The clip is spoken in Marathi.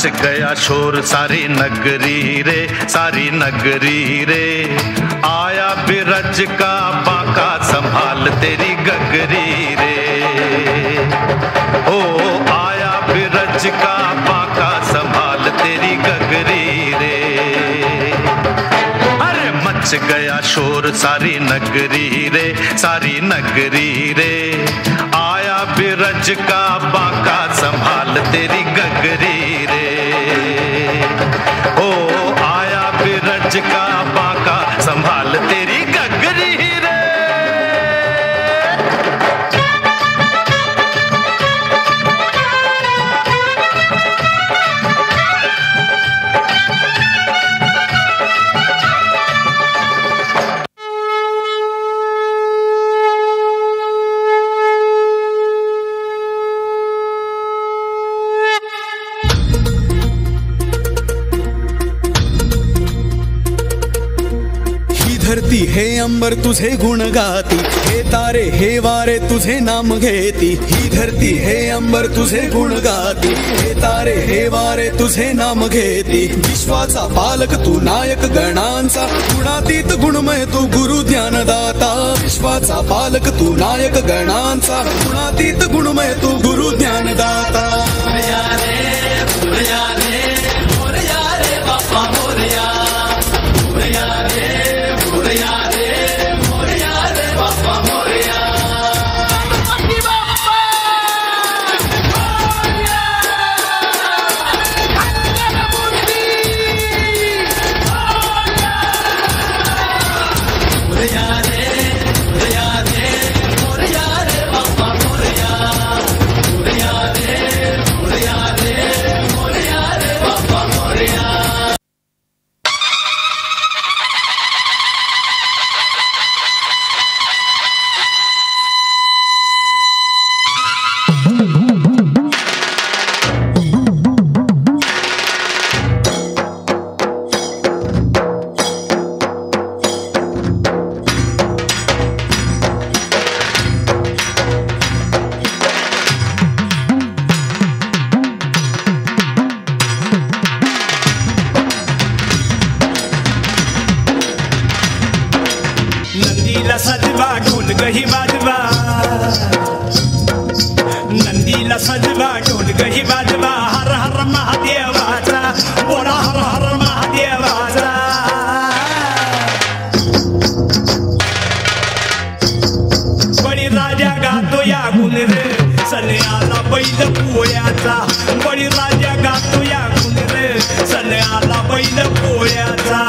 गया शोर सारी नगरी रे, सारी नगरी रे। आया बिरज का बांका संभाल तेरी गगरी रे। ओ आया बिरज का बांका संभाल तेरी गगरी रे। अरे मच गया शोर सारी नगरी रे, सारी नगरी रे। आया बिरज का बांका संभाल तेरी गगरी रे। ओ आया बिरज का बांका संभाल तेरी गगरी रे। धरती हे अंबर तुझे गुण गाती, हे तारे हे वारे तुझे नाम घेती। ही धरती हे अंबर तुझे गुण गाती, हे तारे हे वारे तुझे नाम घेती। विश्वाचा पालक तू नायक गणांचा, गुणातीत गुणमय तू गुरु ज्ञानदाता। विश्वाचा पालक तू नायक गणांचा, गुणातीत गुणमय तू गुरु ज्ञानदाता। मोरया रे मोरया रे मोरया रे बाप्पा मोरया, मोरया रे मोरया रे मोरया रे बाप्पा मोरया। गणपती बाप्पा मोरया, मंगलमूर्ती मोरया रे मोरया रे मोरया रे बाप्पा मोरया, मोरया रे मोरया रे मोरया रे बाप्पा मोरया। नंदीला सजवा ढोल गही वाजवा, नंदीला सजवा ढोल गही वाजवा। हर हर महादेवाचा बोला, हर हर महादेवाचा। बळीराजा गातो या गुण रे, सने आला बैल पोळ्याचा। बळीराजा गातो या गुण रे, सने आला बैल पोळ्याचा।